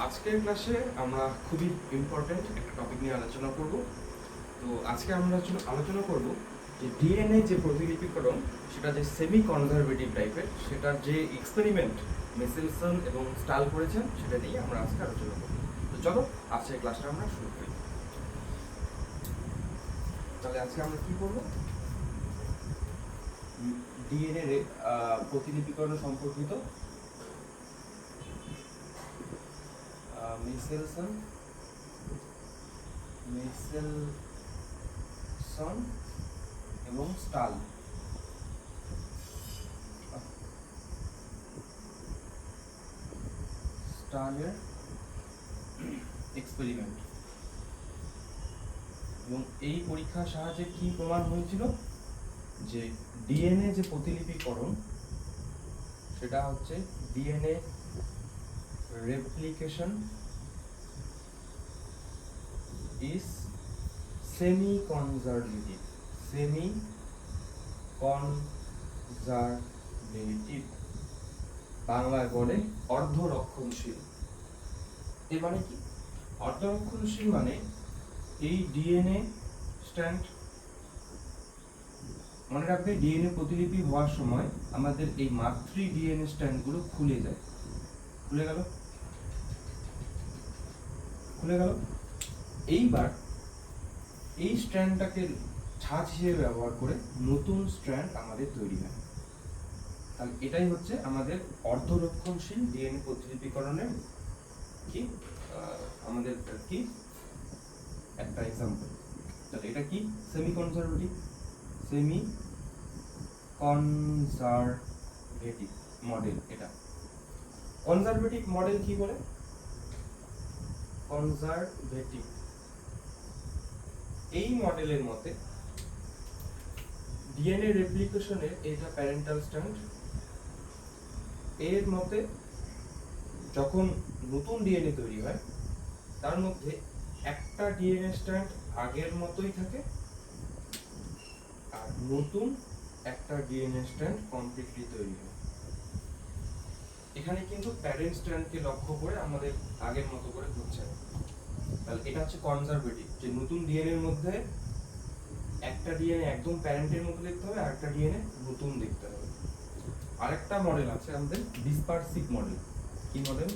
আজকের ক্লাসে আমরা খুবই ইম্পর্টেন্ট একটা টপিক নিয়ে আলোচনা করব। তো আজকে আমরা আলোচনা করব যে ডিএনএ যে প্রতিলিপিকরণ সেটা যে সেমি কনজারভেটিভ টাইপের, সেটার যে এক্সপেরিমেন্ট মেসেলসন এবং স্টাল করেছেন সেটা নিয়ে আমরা আজকে আলোচনা করব। তো চলো আজকের ক্লাসটা আমরা শুরু করি। তাহলে আজকে আমরা কি করব? ডিএনএ প্রতিলিপিকরণ সম্পর্কিত মেসেলসন এবং স্টালের এক্সপেরিমেন্ট, এবং এই পরীক্ষার সাহায্যে কি প্রমাণ হয়েছিল যে ডিএনএ যে প্রতিলিপিকরণ সেটা হচ্ছে DNA replication is semi conservative, বাংলায় বলে অর্ধরক্ষণশীল। এর মানে কি? অর্ধরক্ষণশীল মানে এই ডিএনএ স্ট্র্যান্ড, মনে রাখবে ডিএনএ প্রতিলিপি হওয়ার সময় আমাদের এই মাতৃ ডিএনএ স্ট্র্যান্ডগুলো খুলে গেল। এইবার এই স্ট্র্যান্ডটাকে ছাঁচ হিসেবে ব্যবহার করে নতুন স্ট্র্যান্ড আমাদের তৈরি হয়। তাহলে এটাই হচ্ছে আমাদের অর্ধরক্ষণশীল ডিএনএ প্রতিলিপিকরণের আমাদের একটা এক্সাম্পল। তাহলে এটা কি? Semi conservative model. এটা কনজারভেটিভ মডেল কি বলে? কনজারভেটিভ এই মডেলের মতে ডিএনএ রেপ্লিকেশনের এটা প্যারেন্টাল স্ট্র্যান্ড, এর মতে যখন নতুন ডিএনএ তৈরি হয় তার মধ্যে একটা ডিএনএ স্ট্র্যান্ড আগের মতোই থাকে আর নতুন একটা ডিএনএ স্ট্র্যান্ড কমপ্লিটলি তৈরি হয়। এখানে কিন্তু প্যারেন্ট স্ট্র্যান্ডকে লক্ষ্য করে আমাদের আগের মতো করে হচ্ছে না। তাহলে এটা হচ্ছে কনজারভেটিভ, যে নতুন ডিএনএ এর মধ্যে একটা ডিএনএ একদম প্যারেন্টের মতো দেখতে হবে, আরেকটা ডিএনএ নতুন দেখতে হবে। আরেকটা মডেল আছে আমাদের ডিসপারসিভ মডেল। কি মডেল?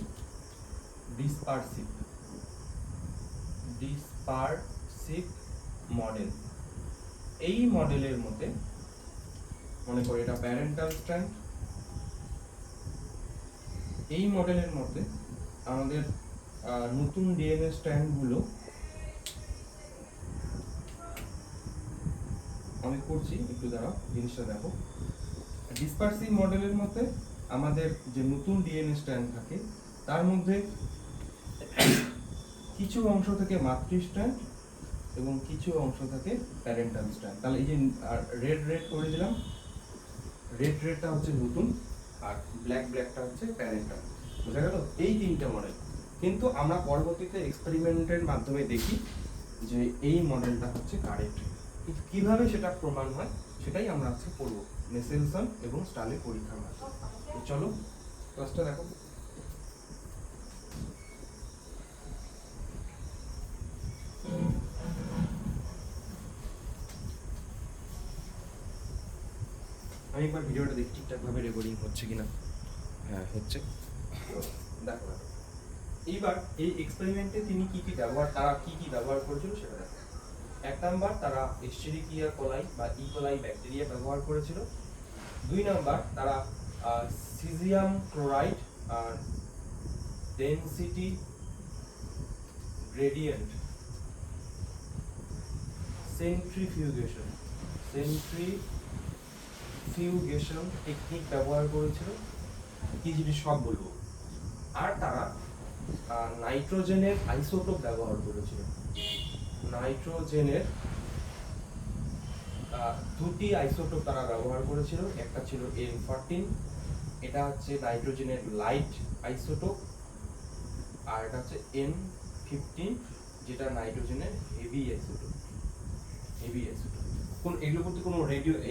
ডিসপারসিভ মডেল। এই মডেলের মধ্যে মনে করে এটা প্যারেন্টাল স্ট্র্যান্ড, এই মডেলের মধ্যে আমাদের নতুন ডিএনএ স্ট্র্যান্ডগুলো, আমি করছি একটু দাঁড়াও, জিনিসটা দেখো। ডিসপারসিভ মডেলের মধ্যে আমাদের যে নতুন ডিএনএ স্ট্র্যান্ড থাকে তার মধ্যে কিছু অংশ থেকে মাতৃ স্ট্র্যান্ড এবং কিছু অংশ থাকে প্যারেন্টাল স্ট্র্যান্ড। তাহলে এই যে রেড করে দিলাম, রেডটা হচ্ছে নতুন আর ব্ল্যাকটা হচ্ছে প্যারেন্টাল। বোঝা গেল? এই তিনটা মডেল। কিন্তু আমরা পরবর্তীতে এক্সপেরিমেন্টের মাধ্যমে দেখি যে এই মডেলটা হচ্ছে কারেক্ট। কিভাবে সেটা প্রমাণ হয় সেটাই আমরা আজকে পড়বো মেসেলসন এবং স্টালের পরীক্ষার মাধ্যমে। চলো ক্লাসটা দেখো। আমি একবার ভিডিওটা দেখি ঠিকঠাক ভাবে রেকর্ডিং হচ্ছে কিনা। হ্যাঁ, হচ্ছে। দেখো এইবার এই এক্সপেরিমেন্টে তারা কি ব্যবহার করেছিল সেটা দেখো। 1 নাম্বার, তারা এস্চেরিকিয়া কোলাই বা ইকোলাই ব্যাকটেরিয়া ব্যবহার করেছিল। 2 নাম্বার, তারা সিজিয়াম ক্লোরাইড আর ডেনসিটি গ্রেডিয়েন্ট সেন্ট্রিফিউগেশন টেকনিক ব্যবহার করেছিল। কি জিনিস সব বলবো। আর তারা নাইট্রোজেনের আইসোটোপ ব্যবহার করেছিল। নাইট্রোজেনের দুটি আইসোটোপ তারা ব্যবহার করেছিল। একটা ছিল N14, এটা হচ্ছে নাইট্রোজেনের লাইট আইসোটোপ, আর এটা হচ্ছে N15, যেটা নাইট্রোজেনের হেভি আইসোটোপ। এগুলোর প্রতি কোনো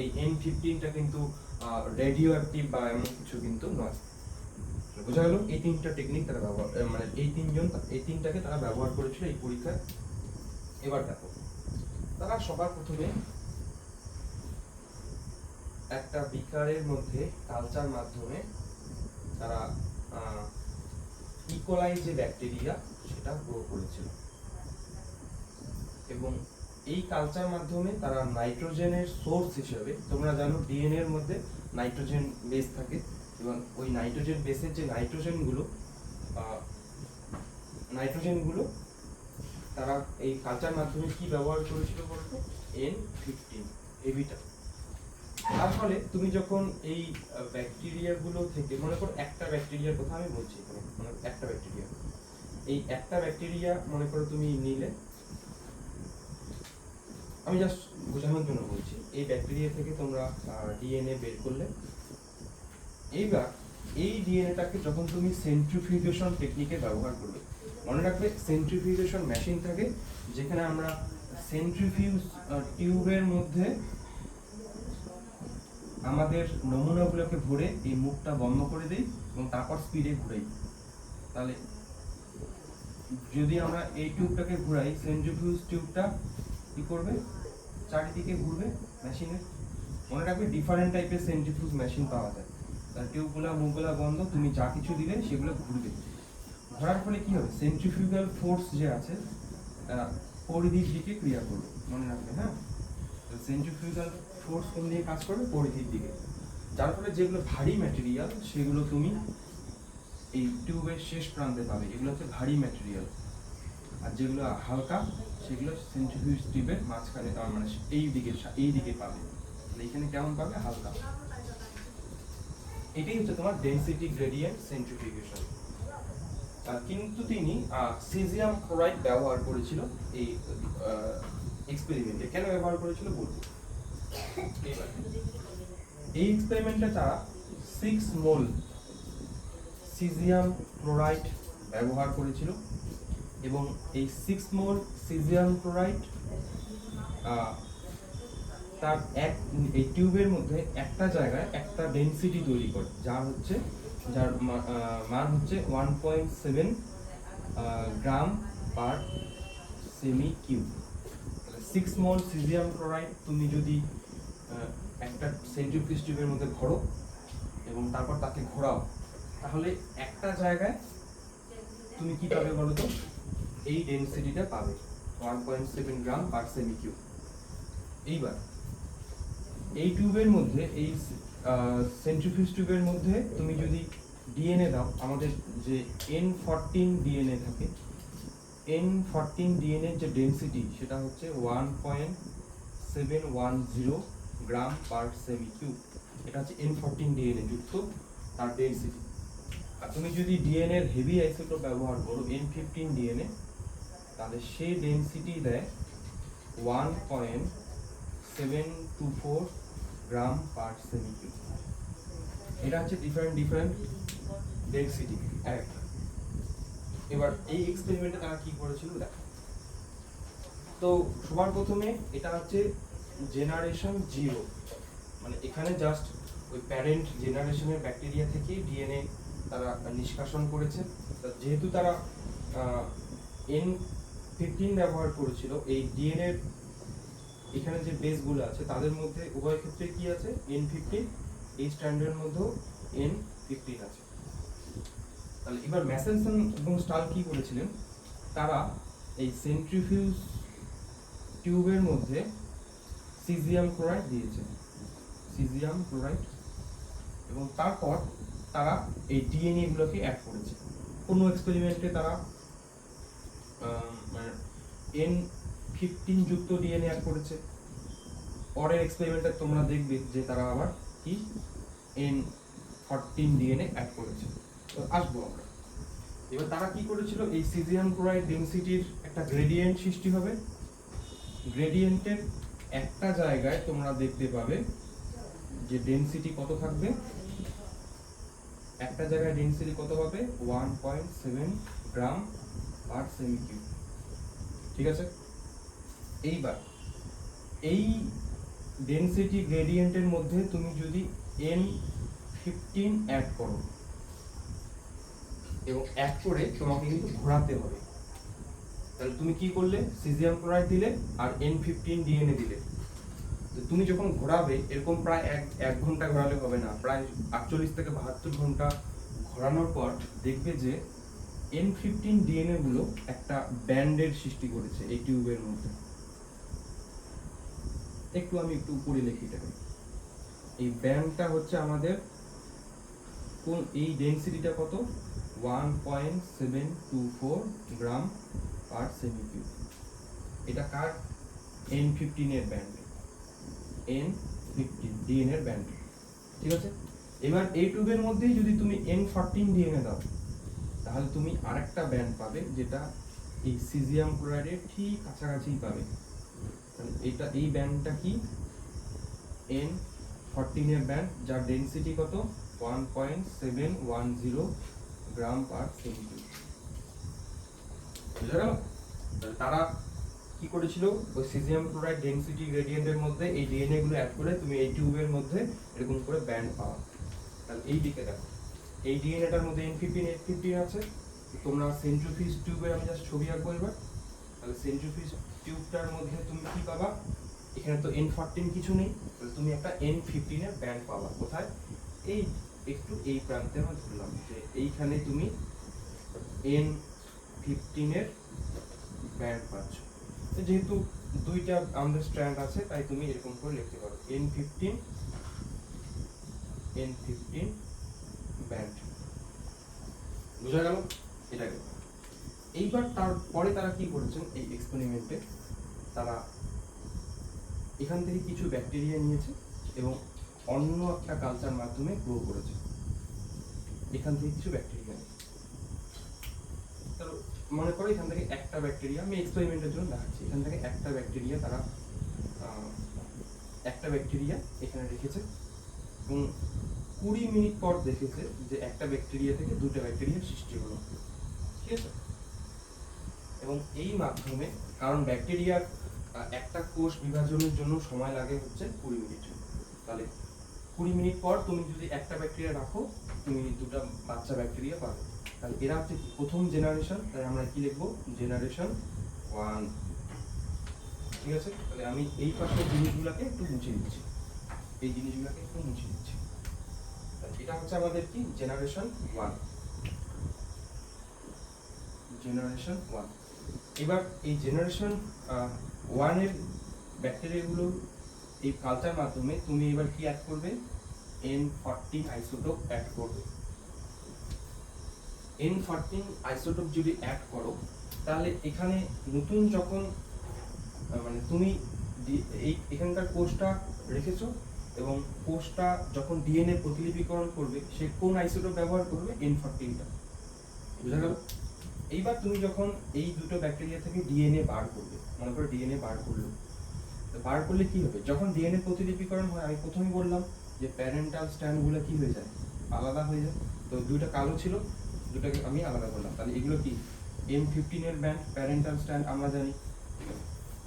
এই N15টা কিন্তু রেডিও অ্যাক্টিভ বা এমন কিছু কিন্তু নয়। বোঝা গেল এই তিনটা টেকনিক তারা ব্যবহার মানে এই তিনটাকে তারা ব্যবহার করেছিল এই পরীক্ষায়। এবার দেখো তারা সবার প্রথমে একটা বিকারের মধ্যে কালচার মাধ্যমে তারা ইকোলাই যে ব্যাকটেরিয়া সেটা গ্রো করেছিল এবং এই কালচার মাধ্যমে তারা নাইট্রোজেনের সোর্স হিসেবে, তোমরা জানো ডিএনএ এর মধ্যে নাইট্রোজেন বেস থাকে এবং ওই নাইট্রোজেন বেসের যে নাইট্রোজেনগুলো তারা এই কালচার মাধ্যমে কি ব্যবহার করেছিল বলতো, N15 এবিটা। তার ফলে তুমি যখন এই ব্যাকটেরিয়াগুলো থেকে, মনে করো একটা ব্যাকটেরিয়ার কথা আমি বলছি, মানে একটা ব্যাকটেরিয়া, এই একটা ব্যাকটেরিয়া মনে করো তুমি নিলে, আমি জাস্ট বোঝানোর জন্য বলছি, এই ব্যাকটেরিয়া থেকে তোমরা ডিএনএ বের করলে, এইবার এই ডিএনএটাকে যখন তুমি সেন্ট্রিফিউগেশন টেকনিকে ব্যবহার করবে, মনে রাখবে সেন্ট্রিফিউগেশন মেশিন থাকে যেখানে আমরা সেন্ট্রিফিউজ টিউবের মধ্যে আমাদের নমুনাগুলোকে ভরে এই মুখটা বন্ধ করে দেই এবং তারপর স্পিডে ঘুরাই। তাহলে যদি আমরা এই টিউবটাকে ঘুরাই, সেন্ট্রিফিউজ টিউবটা কি করবে, চারিদিকে ঘুরবে মেশিনের। মনে রাখবে ডিফারেন্ট টাইপের সেন্ট্রিফিউজ মেশিন পাওয়া যায়, তার টিউবগুলা মুখগুলা বন্ধ, তুমি যা কিছু দিলে সেগুলো ঘুরবে। ঘোরার ফলে কি হবে, সেন্ট্রিফিউগাল ফোর্স যে আছে পরিধির দিকে ক্রিয়া করবে, মনে রাখবে। হ্যাঁ, সেন্ট্রিফিউগাল ফোর্স কোন দিকে কাজ করবে, পরিধির দিকে। যার ফলে যেগুলো ভারী ম্যাটেরিয়াল সেগুলো তুমি এই টিউবের শেষ প্রান্তে পাবে, এগুলো হচ্ছে ভারী ম্যাটেরিয়াল। আর যেগুলো হালকা সেগুলো সেন্ট্রিফিউজ টিউবের মাঝখানে, মানে এই দিকে পাবে। এখানে কেমন পাবে, হালকা। এটাই হচ্ছে তোমার ডেনসিটি গ্রেডিয়েন্ট সেন্ট্রিফিউগেশন। কিন্তু তিনি সিজিয়াম ক্লোরাইড ব্যবহার করেছিল এই এক্সপেরিমেন্টে। কেন ব্যবহার করেছিল বলবো। এই এক্সপেরিমেন্টে তারা 6 মোল সিজিয়াম ক্লোরাইড ব্যবহার করেছিল এবং এই 6 মোল সিজিয়াম ক্লোরাইড তার এই টিউবের মধ্যে একটা জায়গায় একটা ডেনসিটি তৈরি করে, যার মান হচ্ছে 1.7 গ্রাম পার সেমি কিউব। 6 মোল সিজিয়াম ক্লোরাইড তুমি যদি একটা সেন্ট্রিফিউজ টিউবের মধ্যে ভরো এবং তারপর তাকে ঘোরাও, তাহলে একটা জায়গায় তুমি কি পাবে বলো তো, এই ডেনসিটিটা পাবে 1.7 গ্রাম পার সেমি কিউব। এইবার এই টিউবের মধ্যে, এই সেন্ট্রিফিউজ টিউবের মধ্যে তুমি যদি ডিএনএ দাও, আমাদের যে N14 ডিএনএ থাকে, N14 ডিএনএ যে ডেনসিটি সেটা হচ্ছে 1.710 গ্রাম পার সেমি কিউব। এটা হচ্ছে N14 ডিএনএ যুক্ত তার ডেনসিটি। আর তুমি যদি ডিএনএ এর হেভি আইসোটোপ ব্যবহার করো N15 ডিএনএ, তাহলে সেই ডেনসিটি দেয় 1.724 গ্রাম পার সেমি কিউব। এটা হচ্ছে ডিফারেন্ট ডেনসিটি একটা। এবার এই এক্সপেরিমেন্টে তারা কি করেছিল দেখো। তো সবার প্রথমে এটা হচ্ছে জেনারেশন 0, মানে এখানে জাস্ট ওই প্যারেন্ট জেনারেশনের ব্যাকটেরিয়া থেকে ডিএনএ তারা নিষ্কাশন করেছে। যেহেতু তারা N15 ব্যবহার করেছিল, এই ডিএনএ এখানে যে বেসগুলো আছে তাদের মধ্যে উভয় ক্ষেত্রে কি আছে, N15, এই স্ট্র্যান্ডের মধ্যেও N15 আছে। তাহলে এবার ম্যাসেলসন এবং স্টাল কি করেছিলেন, তারা এই সেন্ট্রিফিউজ টিউবের মধ্যে সিজিয়াম ক্লোরাইড দিয়েছে, সিজিয়াম ক্লোরাইড, এবং তারপর তারা এই ডিএনএ গুলোকে অ্যাড করেছে। কোনো এক্সপেরিমেন্টে তারা N15 যুক্ত ডিএনএ অ্যাড করেছে, পরের এক্সপেরিমেন্টে তোমরা দেখবে যে তারা আবার কি N14 ডিএনএ অ্যাড করেছে। তো আসবো আমরা। এবার তারা কি করেছিল, এই সিজিয়াম ক্লোরাইড ডেনসিটির একটা গ্রেডিয়েন্ট সৃষ্টি হবে। গ্রেডিয়েন্টের একটা জায়গায় তোমরা দেখতে পাবে যে ডেনসিটি কত থাকবে, একটা জায়গায় ডেনসিটি কত পাবে, 1.7 গ্রাম পার সেমি কিউব। ঠিক আছে। এইবার এই ডেনসিটি গ্রেডিয়েন্টের মধ্যে তুমি যদি N15 অ্যাড করো, এবং অ্যাড করে তোমাকে কিন্তু ঘোরাতে হবে। তাহলে তুমি কি করলে, সিজিয়াম ক্লোরাইড দিলে আর N15 ডিএনএ দিলে। তুমি যখন ঘোরাবে এরকম প্রায় এক ঘন্টা ঘোরালে হবে না, প্রায় 48 থেকে 72 ঘন্টা ঘোরানোর পর দেখবে যে N15 ডিএনএ গুলো একটা ব্যান্ডের সৃষ্টি করেছে এই টিউবের মধ্যে। আমি একটু উপরে লিখি এটাকে। এই ব্যান্ডটা হচ্ছে আমাদের কোন, এই ডেনসিটিটা কত, 1.724 গ্রাম পার সেমি কিউব। এটা কার, N15 এর ব্যান্ড, N15 ডিএনএ এর ব্যান্ড, ঠিক আছে। এবার এই টিউবের মধ্যেই যদি তুমি N14 ডিএনএ দাও তাহলে তুমি আরেকটা ব্যান্ড পাবে যেটা এই সিজিয়াম ক্লোরাইডের ঠিক কাছাকাছি পাবে। এটা এই ব্যান্ডটা কি, N14 এর ব্যান্ড, যার ডেনসিটি কত, 1.710 গ্রাম পার সেমি কিউব। বুঝা গেল? তারা কি করেছিল, ওই সিজিয়াম ক্লোরাইড ডেনসিটি গ্রেডিয়েন্টের মধ্যে এই ডিএনএ গুলো অ্যাড করে তুমি এই টিউবের মধ্যে এরকম করে ব্যান্ড পাওয়া। তাহলে এই দিকে দেখো, এই ডিএনএটার মধ্যে N15 আছে। তোমরা সেন্ট্রিফিউজ টিউবের আমি জাস্ট ছবি আঁকবো এবার। তাহলে সেন্ট্রিফিউজ টিউবটার মধ্যে তুমি কি পাবা, এখানে তো N14 কিছু নেই, তাহলে তুমি একটা N15 এর ব্যান্ড পাবা। কোথায়, এই একটু এই প্রান্তে আমরা ধরলাম যে এইখানে তুমি N15 এর ব্যান্ড পাচ্ছ। যেহেতু দুইটা আমাদের স্ট্র্যান্ড আছে তাই তুমি এরকম করে লিখতে পারো N15 ব্যান্ড। বুঝা গেল এটাকে? এইবার তারপরে তারা কি করেছেন, এই এক্সপেরিমেন্টে তারা এখান থেকে কিছু ব্যাকটেরিয়া নিয়েছে এবং অন্য একটা কালচার মাধ্যমে গ্রো করেছে। এখান থেকে কিছু ব্যাকটেরিয়া, মনে করো এখান থেকে একটা ব্যাকটেরিয়া, আমি এক্সপেরিমেন্টের জন্য দেখাচ্ছি, এখান থেকে একটা ব্যাকটেরিয়া তারা এখানে রেখেছে এবং 20 মিনিট পর দেখেছে যে একটা ব্যাকটেরিয়া থেকে দুটো ব্যাকটেরিয়া সৃষ্টি হলো, ঠিক আছে। এবং এই মাধ্যমে, কারণ ব্যাকটেরিয়ার একটা কোষ বিভাজনের জন্য সময় লাগে হচ্ছে 20 মিনিট, তাহলে 20 মিনিট পর তুমি যদি একটা ব্যাকটেরিয়া রাখো তুমি দুটো বাচ্চা ব্যাকটেরিয়া পাবে। তাহলে এরা হচ্ছে প্রথম জেনারেশন, তাই আমরা কি লিখবো, জেনারেশন 1, ঠিক আছে। তাহলে আমি এই পাশের জিনিসগুলোকে একটু মুছে দিচ্ছি, এই জিনিসগুলোকে একটু মুছে দিচ্ছি। এটা হচ্ছে আমাদের কি, জেনারেশন 1। এবার এই জেনারেশন 1 এর ব্যাকটেরিয়াগুলো এই কালচার মাধ্যমে তুমি এবার কি অ্যাড করবে, N14 আইসোটোপ অ্যাড করবে। N14 আইসোটোপ যদি অ্যাড করো তাহলে এখানে নতুন যখন মানে তুমি এখানকার কোষটা রেখেছো এবং কোষটা যখন ডিএনএ প্রতিলিপিকরণ করবে সে কোন আইসোটোপ ব্যবহার করবে, N14টা। বুঝা গেল? এইবার তুমি যখন এই দুটো ব্যাকটেরিয়া থেকে ডিএনএ বার করবে, মনে করো ডিএনএ বার করলো, তো বার করলে কি হবে, যখন ডিএনএ প্রতিলিপিকরণ হয় আমি প্রথমেই বললাম যে প্যারেন্টাল স্ট্র্যান্ডগুলো কি হয়ে যায়, আলাদা হয়ে যায়। তো দুইটা কালো ছিল, দুটাকে আমি আলাদা করলাম, তাহলে এগুলো কি, N15 এর ব্যান্ড, প্যারেন্টাল স্ট্র্যান্ড আমরা জানি।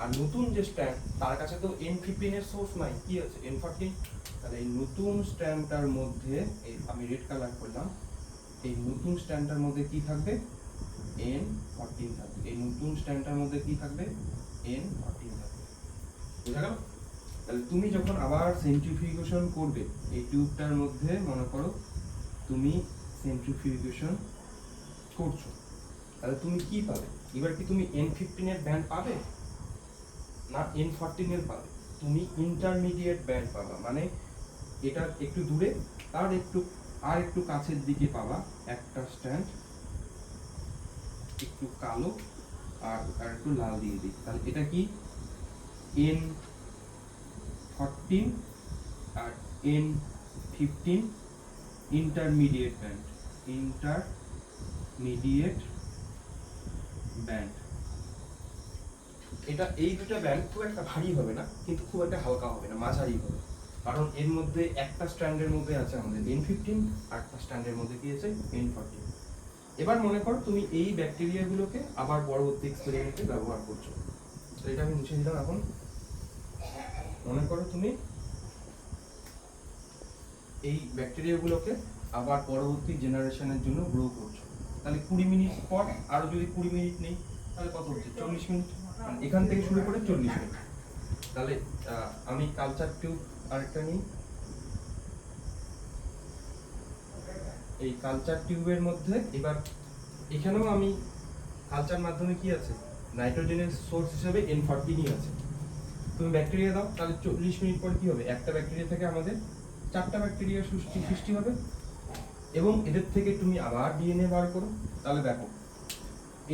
আর নতুন যে স্ট্র্যান্ড তার কাছে তো N15 এর সোর্স নাই, কি আছে, N14। তাহলে এই নতুন স্ট্র্যান্ডটার মধ্যে এই আমি রেড কালার করলাম, এই নতুন স্ট্র্যান্ডটার মধ্যে কি থাকবে, N14 থাকবে। এই নতুন স্ট্র্যান্ডটার মধ্যে কি থাকবে, N14 থাকবে। বুঝা গেল? তাহলে তুমি যখন আবার সেন্ট্রিফিউগেশন করবে এই টিউবটার মধ্যে, মনে করো তুমি সেন্ট্রিফিউগেশন করছো, তাহলে তুমি কি পাবে, এবার কি তুমি N15 এর ব্যান্ড পাবে না N14 এর পাবে, তুমি ইন্টারমিডিয়েট ব্যান্ড পাবা। মানে এটা একটু দূরে, তার একটু কাছের দিকে পাবা একটা স্ট্র্যান্ড, একটু কালো আর একটু লাল দিয়ে দিই, তাহলে এটা কি N14 আর N15 ইন্টারমিডিয়েট ব্যান্ড। এটা এই দুটো ব্যান্ড খুব একটা ভারী হবে না, কিন্তু খুব একটা হালকা হবে না, মাঝারি হবে, কারণ এর মধ্যে একটা স্ট্র্যান্ডের মধ্যে আছে আমাদের N15 আর একটা স্ট্র্যান্ডের মধ্যে কি আছে, N14। এবার মনে করো তুমি এই ব্যাকটেরিয়াগুলোকে আবার পরবর্তী এক্সপেরিমেন্টে ব্যবহার করছো, তো এটা আমি মুছে দিলাম। এখন মনে করো তুমি এই ব্যাকটেরিয়াগুলোকে আবার পরবর্তী জেনারেশনের জন্য গ্রো করছো, তাহলে 20 মিনিট পর আরো যদি 20 মিনিট নেই তাহলে কত হচ্ছে 40 মিনিট, মানে এখান থেকে শুরু করে 40 মিনিট। তাহলে আমি কালচার টিউব আরেকটা নিই। এই কালচার টিউবের মধ্যে এবার এখানেও আমি কালচার মাধ্যমে কি আছে, নাইট্রোজেনের সোর্স হিসেবে N14 আছে। তুমি ব্যাকটেরিয়া দাও, তাহলে 40 মিনিট পর কি হবে, একটা ব্যাকটেরিয়া থেকে আমাদের 4টা ব্যাকটেরিয়া সৃষ্টি হবে, এবং এদের থেকে তুমি আবার ডিএনএ বার করো। তাহলে দেখো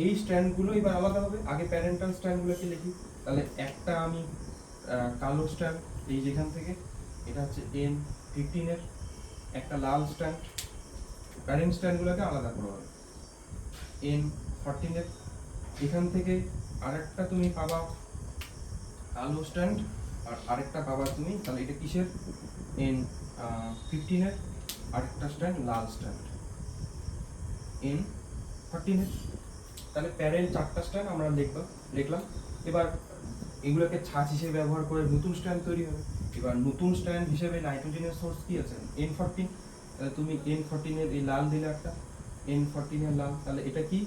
এই স্ট্র্যান্ডগুলো এবার আলাদা হবে। আগে প্যারেন্টাল স্ট্র্যান্ডগুলোকে লিখি। তাহলে একটা আমি কালো স্ট্র্যান্ড, এই যেখান থেকে এটা হচ্ছে N15 এর একটা লাল স্ট্র্যান্ড, প্যারেন্ট স্ট্র্যান্ডগুলোকে আলাদা করা হবে। N14 এর এখান থেকে আরেকটা তুমি পাবা কালো স্ট্র্যান্ড, আর আরেকটা পাবা তুমি, তাহলে এটা কিসের, N15 এর আরেকটা স্ট্র্যান্ড লাল স্ট্র্যান্ড N14 এর। তাহলে প্যারেন্ট 4টা স্ট্র্যান্ড আমরা লিখলাম। এবার এগুলোকে ছাঁচ হিসেবে ব্যবহার করে নতুন স্ট্র্যান্ড তৈরি হবে। এবার নতুন স্ট্র্যান্ড হিসেবে নাইট্রোজেনের সোর্স কি আছে, N14। তাহলে তুমি N14 এর এই লাল দিলে একটা, N14 এর লাল, তাহলে এটা কি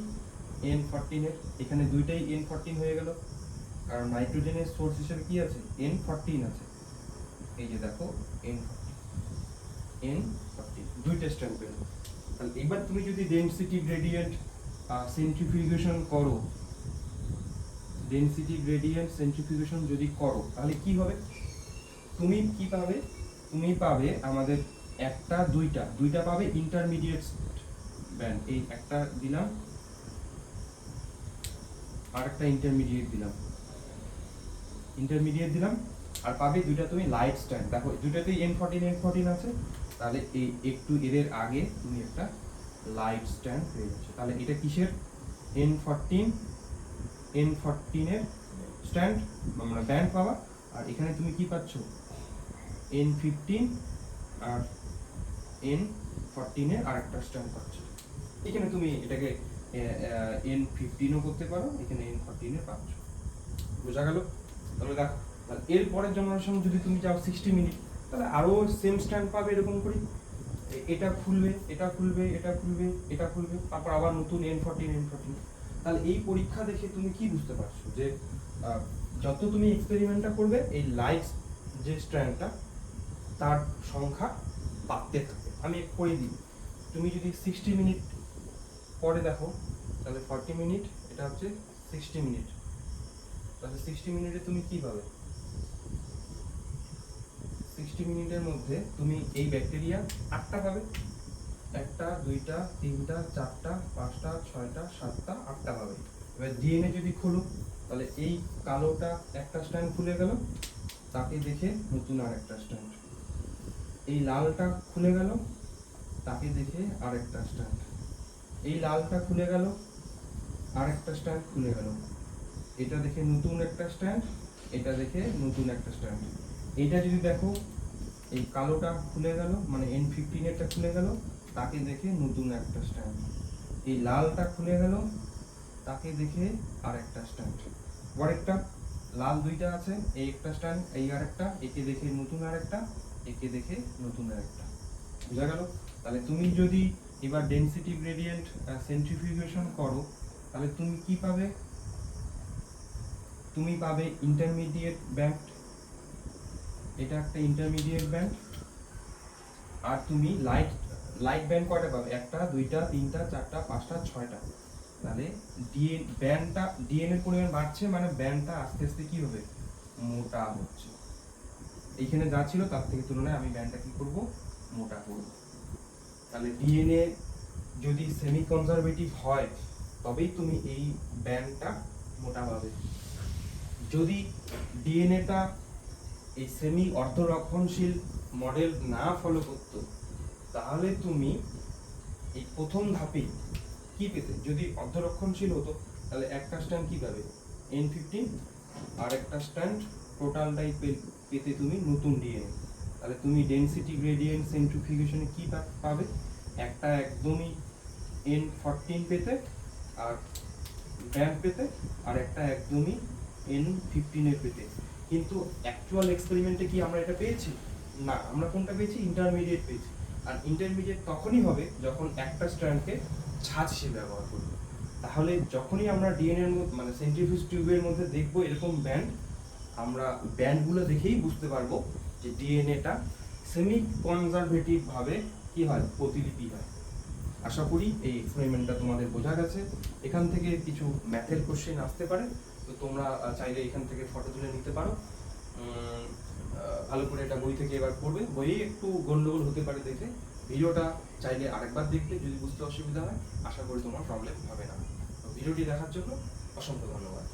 N14 এর, এখানে দুইটাই N14 হয়ে গেল, কারণ নাইট্রোজেনের সোর্স হিসেবে কি আছে, N14 আছে। এই যে দেখো N14 দুইটা স্ট্র্যান্ড পেল। তাহলে এবার তুমি যদি ডেনসিটি গ্রেডিয়েন্ট সেন্ট্রিফিউগেশন করো, ডেনসিটি গ্রেডিয়েন্ট সেন্ট্রিফিউগেশন যদি করো, তাহলে কি হবে, তুমি কি পাবে, তুমি পাবে আমাদের একটা দুইটা পাবে ইন্টারমিডিয়েট ব্যান্ড। এই একটা দিলাম আর একটা ইন্টারমিডিয়েট দিলাম, আর পাবে দুইটা তুমি লাইট স্ট্যান্ড। দেখো দুইটাতেই N14 আছে, তাহলে এই একটু এদের আগে তুমি একটা লাইট স্ট্যান্ড পেয়ে যাচ্ছ। তাহলে এটা কিসের, N14 এর স্ট্যান্ড আমরা ব্যান্ড পাবা, আর এখানে তুমি কি পাচ্ছ, N15 আর N14 এর আরেকটা স্ট্যান্ড পাচ্ছ। এখানে তুমি এটাকে N15 ও করতে পারো, এখানে N14 এ পাচ্ছ। বোঝা গেল? তাহলে দেখো এর পরের জেনারেশন যদি তুমি যাও 60 মিনিট, তাহলে আরো সেম স্ট্যান্ড পাবে এরকম করে, এটা খুলবে, তারপর আবার নতুন N14। তাহলে এই পরীক্ষা দেখে তুমি কি বুঝতে পারছো যে যত তুমি এক্সপেরিমেন্টটা করবে এই লাইট যে স্ট্র্যান্ডটা তার সংখ্যা বাড়তে থাকে। আমি করে দিই, তুমি যদি 60 মিনিট পরে দেখো, তাহলে 40 মিনিট, এটা হচ্ছে 60 মিনিট, তাহলে 60 মিনিটে তুমি কি পাবে, 60 মিনিটের মধ্যে তুমি এই ব্যাকটেরিয়া 8টা পাবে, 1টা 2টা 3টা 4টা 5টা 6টা 7টা 8টা পাবে। এবার ডিএনএ যদি খোলো, তাহলে এই কালোটা একটা স্ট্র্যান্ড খুলে গেল, তাকে দেখে নতুন আরেকটা স্ট্র্যান্ড, এই লালটা খুলে গেল, তাকে দেখে আরেকটা স্ট্র্যান্ড, এই লালটা খুলে গেল, আরেকটা স্ট্র্যান্ড খুলে গেল, এটা দেখে নতুন একটা স্ট্র্যান্ড, এটা দেখে নতুন একটা স্ট্র্যান্ড। এটা যদি দেখো, এই কালোটা খুলে গেল, মানে N15 এরটা খুলে গেল, তাকে দেখে নতুন একটা স্ট্র্যান্ড, এই লালটা খুলে গেল, তাকে দেখে আরেকটা স্ট্র্যান্ড, আরেকটা লাল দুইটা আছে, এই একটা স্ট্র্যান্ড, এই আরেকটা, একে দেখে নতুন আরেকটা, একে দেখে নতুন আরেকটা। বুঝা গেল? তাহলে তুমি যদি এবার ডেনসিটি গ্রেডিয়েন্ট সেন্ট্রিফিউগেশন করো, তাহলে তুমি কি পাবে, তুমি পাবে ইন্টারমিডিয়েট ব্যান্ড, এটা একটা ইন্টারমিডিয়েট ব্যান্ড, আর তুমি লাইট ব্যান্ড কয়টা পাবে, 1টা 2টা 3টা 4টা 5টা 6টা। তাহলে ডিএনএ এর পরিমাণ বাড়ছে, মানে ব্যান্ডটা আস্তে আস্তে কি হবে, মোটা হচ্ছে। এইখানে যা ছিল তার থেকে তুলনায় আমি ব্যান্ডটা কি করব, মোটা করব। তাহলে ডিএনএ যদি সেমি কনজারভেটিভ হয় তবেই তুমি এই ব্যান্ডটা মোটা পাবে। যদি ডিএনএটা এই সেমি অর্ধরক্ষণশীল মডেল না ফলো করত, তাহলে তুমি এই প্রথম ধাপে কি পেতে, যদি অর্ধরক্ষণশীল হতো তাহলে একটা স্ট্র্যান্ড কি পাবে, N15, আর একটা স্ট্র্যান্ড টোটালটাই পেতে তুমি নতুন ডিএনএ। তাহলে তুমি ডেনসিটি গ্রেডিয়েন্ট সেন্ট্রিফিউগেশনে কি পাবে, একটা একদমই N14 পেতে আর ব্যান্ড পেতে, আর একটা একদমই N15 এর পেতে। কিন্তু অ্যাকচুয়াল এক্সপেরিমেন্টে কি আমরা এটা পেয়েছি না, আমরা কোনটা পেয়েছি, ইন্টারমিডিয়েট পেয়েছি। আর ইন্টারমিডিয়েট তখনই হবে যখন একটা স্ট্র্যান্ডকে ছাঁচ হিসেবে ব্যবহার করব। তাহলে যখনই আমরা ডিএনএ এর মধ্যে মানে সেন্ট্রিফিউজ টিউবের মধ্যে দেখব এরকম ব্যান্ড, আমরা ব্যান্ডগুলো দেখেই বুঝতে পারবো যে ডিএনএটা সেমি কনজারভেটিভ ভাবে কি হয়, প্রতিলিপি হয়। আশা করি এই এক্সপেরিমেন্টটা তোমাদের বোঝা গেছে। এখান থেকে কিছু ম্যাথের কোশ্চেন আসতে পারে, তো তোমরা চাইলে এখান থেকে ফটো তুলে নিতে পারো। ভালো করে এটা বই থেকে এবার পড়বে, বইয়ে একটু গন্ডগোল হতে পারে দেখে, ভিডিওটা চাইলে আরেকবার দেখবে যদি বুঝতে অসুবিধা হয়। আশা করি তোমার প্রবলেম হবে না। তো ভিডিওটি দেখার জন্য অসংখ্য ধন্যবাদ।